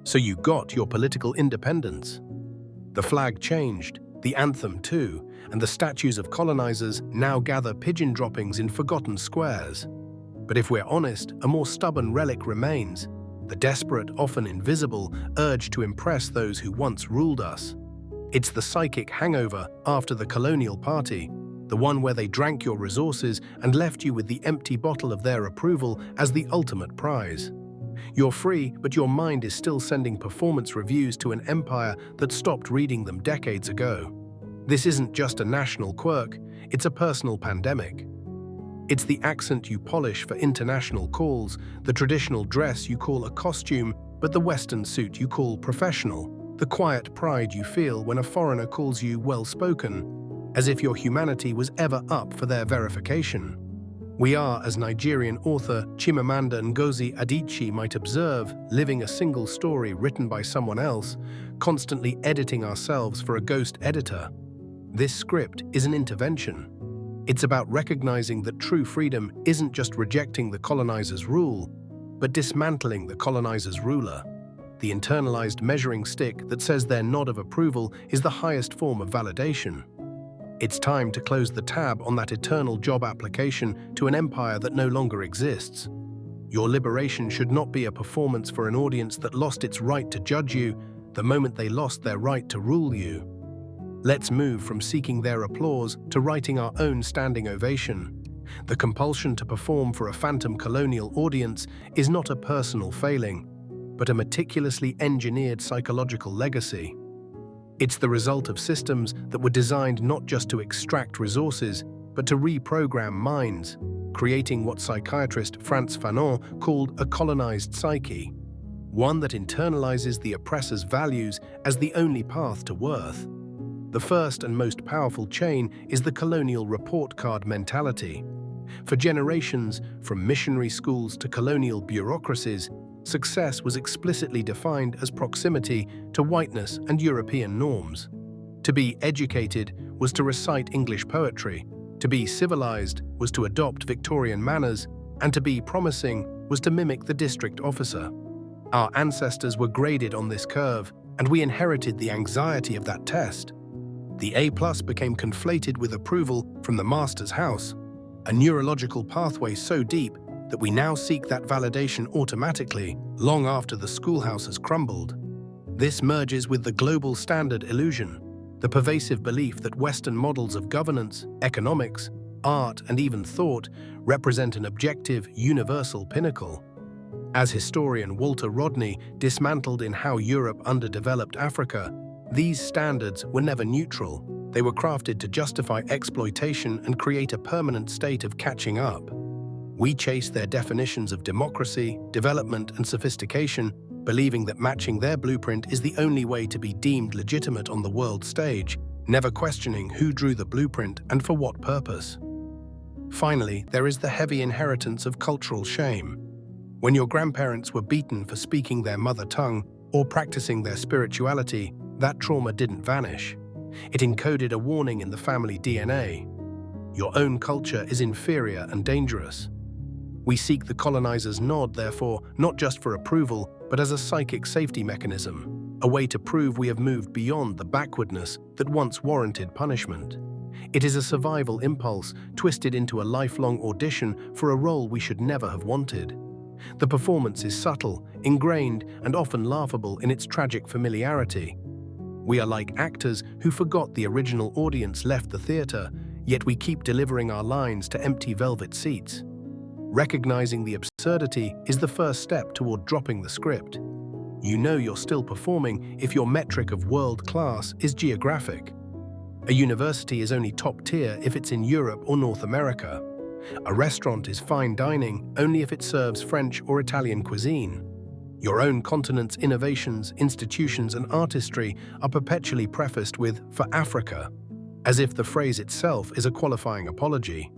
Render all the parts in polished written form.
So you got your political independence. The flag changed, the anthem too, and the statues of colonizers now gather pigeon droppings in forgotten squares. But if we're honest, a more stubborn relic remains, the desperate, often invisible, urge to impress those who once ruled us. It's the psychic hangover after the colonial party, the one where they drank your resources and left you with the empty bottle of their approval as the ultimate prize. You're free, but your mind is still sending performance reviews to an empire that stopped reading them decades ago. This isn't just a national quirk, it's a personal pandemic. It's the accent you polish for international calls, the traditional dress you call a costume, but the Western suit you call professional, the quiet pride you feel when a foreigner calls you well-spoken, as if your humanity was ever up for their verification. We are, as Nigerian author Chimamanda Ngozi Adichie might observe, living a single story written by someone else, constantly editing ourselves for a ghost editor. This script is an intervention. It's about recognizing that true freedom isn't just rejecting the colonizer's rule, but dismantling the colonizer's ruler. The internalized measuring stick that says their nod of approval is the highest form of validation. It's time to close the tab on that eternal job application to an empire that no longer exists. Your liberation should not be a performance for an audience that lost its right to judge you the moment they lost their right to rule you. Let's move from seeking their applause to writing our own standing ovation. The compulsion to perform for a phantom colonial audience is not a personal failing, but a meticulously engineered psychological legacy. It's the result of systems that were designed not just to extract resources, but to reprogram minds, creating what psychiatrist Frantz Fanon called a colonized psyche, one that internalizes the oppressor's values as the only path to worth. The first and most powerful chain is the colonial report card mentality. For generations, from missionary schools to colonial bureaucracies, success was explicitly defined as proximity to whiteness and European norms. To be educated was to recite English poetry, to be civilized was to adopt Victorian manners, and to be promising was to mimic the district officer. Our ancestors were graded on this curve, and we inherited the anxiety of that test. The A+ became conflated with approval from the master's house, a neurological pathway so deep that we now seek that validation automatically, long after the schoolhouse has crumbled. This merges with the global standard illusion, the pervasive belief that Western models of governance, economics, art, and even thought represent an objective, universal pinnacle. As historian Walter Rodney dismantled in How Europe Underdeveloped Africa, these standards were never neutral. They were crafted to justify exploitation and create a permanent state of catching up. We chase their definitions of democracy, development, and sophistication, believing that matching their blueprint is the only way to be deemed legitimate on the world stage, never questioning who drew the blueprint and for what purpose. Finally, there is the heavy inheritance of cultural shame. When your grandparents were beaten for speaking their mother tongue or practicing their spirituality, that trauma didn't vanish. It encoded a warning in the family DNA. Your own culture is inferior and dangerous. We seek the colonizer's nod, therefore, not just for approval, but as a psychic safety mechanism, a way to prove we have moved beyond the backwardness that once warranted punishment. It is a survival impulse twisted into a lifelong audition for a role we should never have wanted. The performance is subtle, ingrained, and often laughable in its tragic familiarity. We are like actors who forgot the original audience left the theater, yet we keep delivering our lines to empty velvet seats. Recognizing the absurdity is the first step toward dropping the script. You know you're still performing if your metric of world class is geographic. A university is only top tier if it's in Europe or North America. A restaurant is fine dining only if it serves French or Italian cuisine. Your own continent's innovations, institutions, and artistry are perpetually prefaced with "for Africa," as if the phrase itself is a qualifying apology.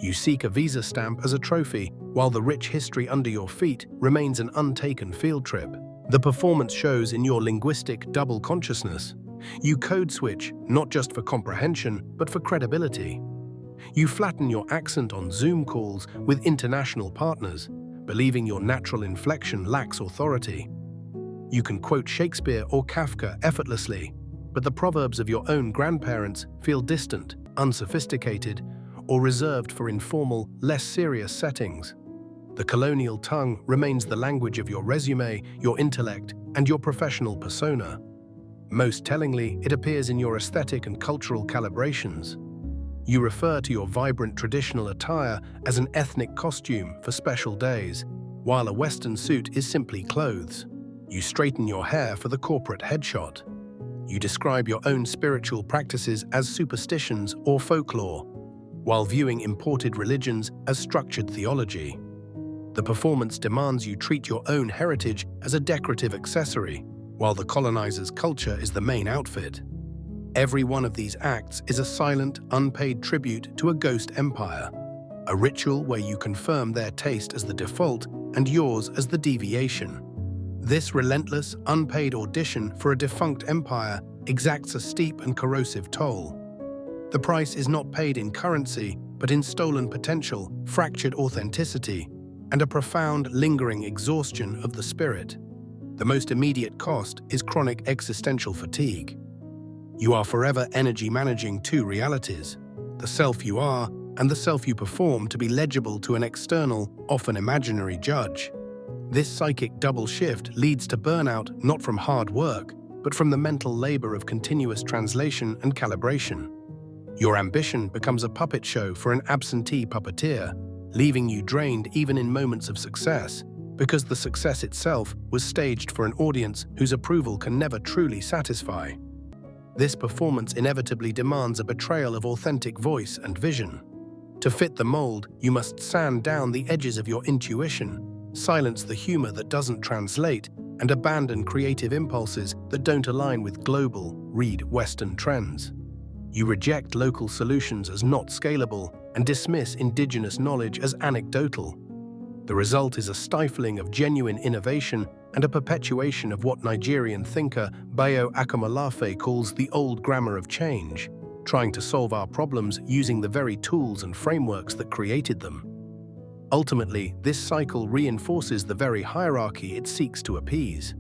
You seek a visa stamp as a trophy, while the rich history under your feet remains an untaken field trip. The performance shows in your linguistic double consciousness. You code switch, not just for comprehension, but for credibility. You flatten your accent on Zoom calls with international partners, believing your natural inflection lacks authority. You can quote Shakespeare or Kafka effortlessly, but the proverbs of your own grandparents feel distant, unsophisticated, or reserved for informal, less serious settings. The colonial tongue remains the language of your resume, your intellect, and your professional persona. Most tellingly, it appears in your aesthetic and cultural calibrations. You refer to your vibrant traditional attire as an ethnic costume for special days, while a Western suit is simply clothes. You straighten your hair for the corporate headshot. You describe your own spiritual practices as superstitions or folklore, while viewing imported religions as structured theology. The performance demands you treat your own heritage as a decorative accessory, while the colonizer's culture is the main outfit. Every one of these acts is a silent, unpaid tribute to a ghost empire, a ritual where you confirm their taste as the default and yours as the deviation. This relentless, unpaid audition for a defunct empire exacts a steep and corrosive toll. The price is not paid in currency, but in stolen potential, fractured authenticity, and a profound, lingering exhaustion of the spirit. The most immediate cost is chronic existential fatigue. You are forever energy managing two realities, the self you are and the self you perform to be legible to an external, often imaginary judge. This psychic double shift leads to burnout not from hard work, but from the mental labor of continuous translation and calibration. Your ambition becomes a puppet show for an absentee puppeteer, leaving you drained even in moments of success, because the success itself was staged for an audience whose approval can never truly satisfy. This performance inevitably demands a betrayal of authentic voice and vision. To fit the mold, you must sand down the edges of your intuition, silence the humor that doesn't translate, and abandon creative impulses that don't align with global, read Western trends. You reject local solutions as not scalable and dismiss indigenous knowledge as anecdotal. The result is a stifling of genuine innovation and a perpetuation of what Nigerian thinker Bayo Akomolafe calls the old grammar of change, trying to solve our problems using the very tools and frameworks that created them. Ultimately, this cycle reinforces the very hierarchy it seeks to appease.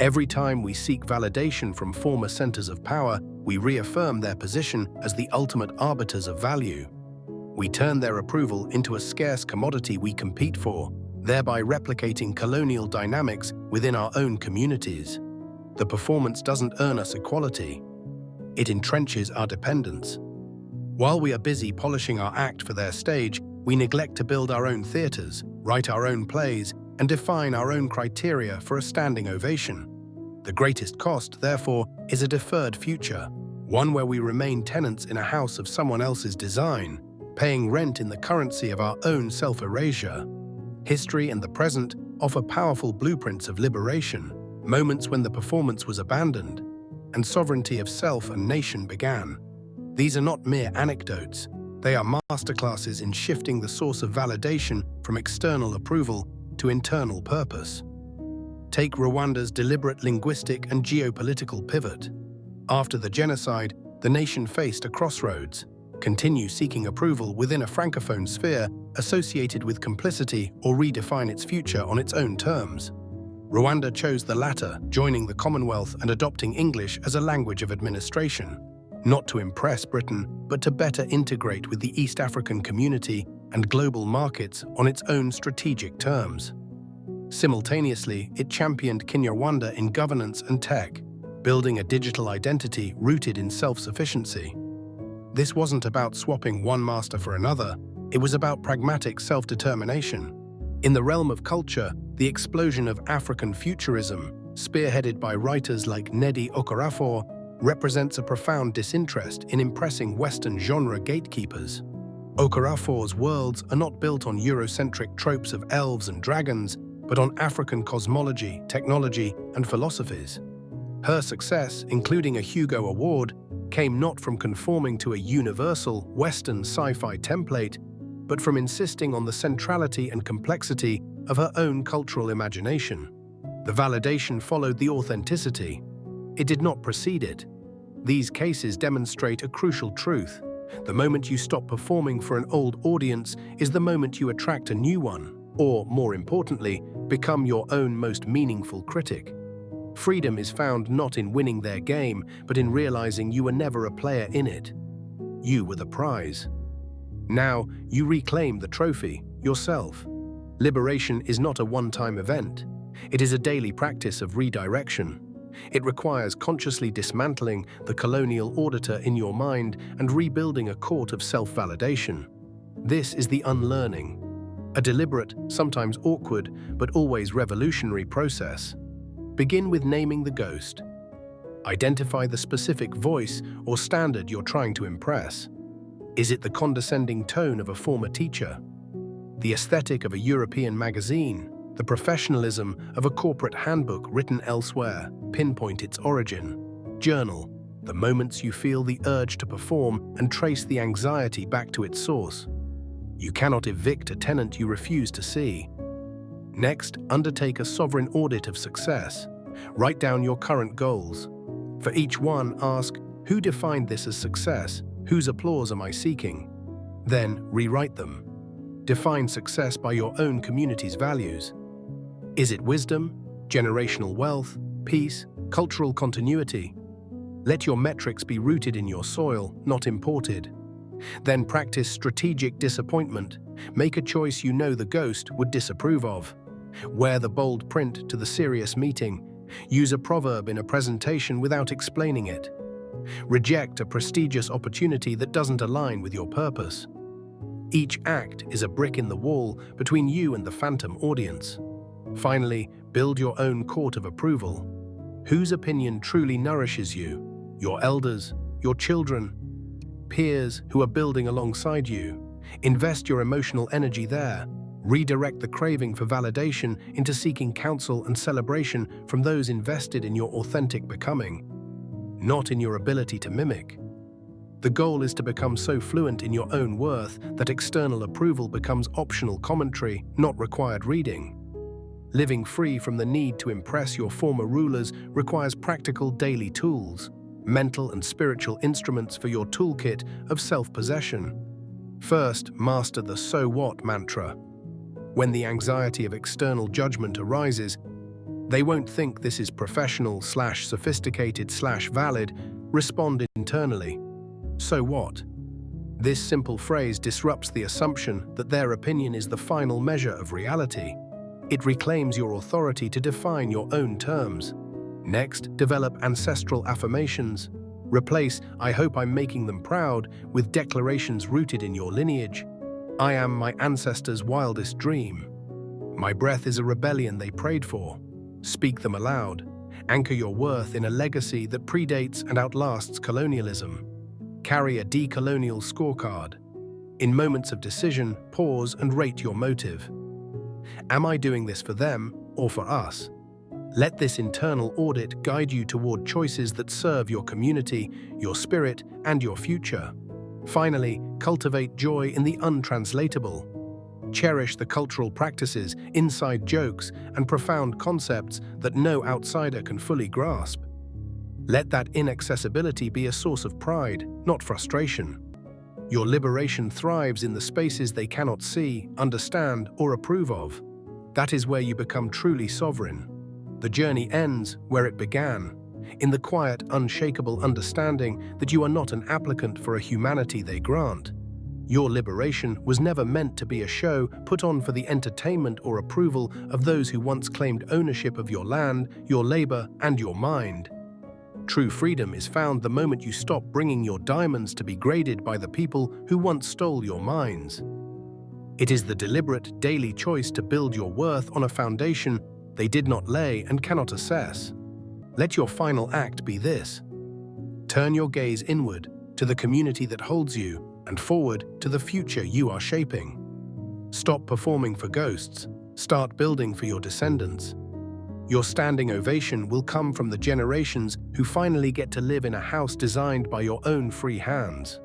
Every time we seek validation from former centers of power, we reaffirm their position as the ultimate arbiters of value. We turn their approval into a scarce commodity we compete for, thereby replicating colonial dynamics within our own communities. The performance doesn't earn us equality. It entrenches our dependence. While we are busy polishing our act for their stage, we neglect to build our own theaters, write our own plays, and define our own criteria for a standing ovation. The greatest cost, therefore, is a deferred future, one where we remain tenants in a house of someone else's design, paying rent in the currency of our own self-erasure. History and the present offer powerful blueprints of liberation, moments when the performance was abandoned, and sovereignty of self and nation began. These are not mere anecdotes. They are masterclasses in shifting the source of validation from external approval to internal purpose. Take Rwanda's deliberate linguistic and geopolitical pivot. After the genocide, the nation faced a crossroads: continue seeking approval within a francophone sphere associated with complicity, or redefine its future on its own terms. Rwanda chose the latter, joining the Commonwealth and adopting English as a language of administration, not to impress Britain, but to better integrate with the East African community and global markets on its own strategic terms. Simultaneously, it championed Kinyarwanda in governance and tech, building a digital identity rooted in self-sufficiency. This wasn't about swapping one master for another, it was about pragmatic self-determination. In the realm of culture, the explosion of African futurism, spearheaded by writers like Nnedi Okorafor, represents a profound disinterest in impressing Western genre gatekeepers. Okorafor's worlds are not built on Eurocentric tropes of elves and dragons, but on African cosmology, technology, and philosophies. Her success, including a Hugo Award, came not from conforming to a universal Western sci-fi template, but from insisting on the centrality and complexity of her own cultural imagination. The validation followed the authenticity. It did not precede it. These cases demonstrate a crucial truth. The moment you stop performing for an old audience is the moment you attract a new one, or, more importantly, become your own most meaningful critic. Freedom is found not in winning their game, but in realizing you were never a player in it. You were the prize. Now, you reclaim the trophy, yourself. Liberation is not a one-time event. It is a daily practice of redirection. It requires consciously dismantling the colonial auditor in your mind and rebuilding a court of self-validation. This is the unlearning, a deliberate, sometimes awkward, but always revolutionary process. Begin with naming the ghost. Identify the specific voice or standard you're trying to impress. Is it the condescending tone of a former teacher? The aesthetic of a European magazine? The professionalism of a corporate handbook written elsewhere? Pinpoint its origin. Journal the moments you feel the urge to perform and trace the anxiety back to its source. You cannot evict a tenant you refuse to see. Next, undertake a sovereign audit of success. Write down your current goals. For each one, ask, who defined this as success? Whose applause am I seeking? Then, rewrite them. Define success by your own community's values. Is it wisdom, generational wealth, peace, cultural continuity? Let your metrics be rooted in your soil, not imported. Then practice strategic disappointment. Make a choice you know the ghost would disapprove of. Wear the bold print to the serious meeting. Use a proverb in a presentation without explaining it. Reject a prestigious opportunity that doesn't align with your purpose. Each act is a brick in the wall between you and the phantom audience. Finally, build your own court of approval. Whose opinion truly nourishes you? Your elders, your children, peers who are building alongside you. Invest your emotional energy there. Redirect the craving for validation into seeking counsel and celebration from those invested in your authentic becoming, not in your ability to mimic. The goal is to become so fluent in your own worth that external approval becomes optional commentary, not required reading. Living free from the need to impress your former rulers requires practical daily tools, mental and spiritual instruments for your toolkit of self-possession. First, master the "so what" mantra. When the anxiety of external judgment arises, they won't think this is professional/sophisticated/valid. Respond internally. So what? This simple phrase disrupts the assumption that their opinion is the final measure of reality. It reclaims your authority to define your own terms. Next, develop ancestral affirmations. Replace "I hope I'm making them proud" with declarations rooted in your lineage. I am my ancestors' wildest dream. My breath is a rebellion they prayed for. Speak them aloud. Anchor your worth in a legacy that predates and outlasts colonialism. Carry a decolonial scorecard. In moments of decision, pause and rate your motive. Am I doing this for them or for us? Let this internal audit guide you toward choices that serve your community, your spirit, and your future. Finally, cultivate joy in the untranslatable. Cherish the cultural practices, inside jokes, and profound concepts that no outsider can fully grasp. Let that inaccessibility be a source of pride, not frustration. Your liberation thrives in the spaces they cannot see, understand, or approve of. That is where you become truly sovereign. The journey ends where it began, in the quiet, unshakable understanding that you are not an applicant for a humanity they grant. Your liberation was never meant to be a show put on for the entertainment or approval of those who once claimed ownership of your land, your labor, and your mind. True freedom is found the moment you stop bringing your diamonds to be graded by the people who once stole your mines. It is the deliberate, daily choice to build your worth on a foundation they did not lay and cannot assess. Let your final act be this. Turn your gaze inward to the community that holds you and forward to the future you are shaping. Stop performing for ghosts. Start building for your descendants. Your standing ovation will come from the generations who finally get to live in a house designed by your own free hands.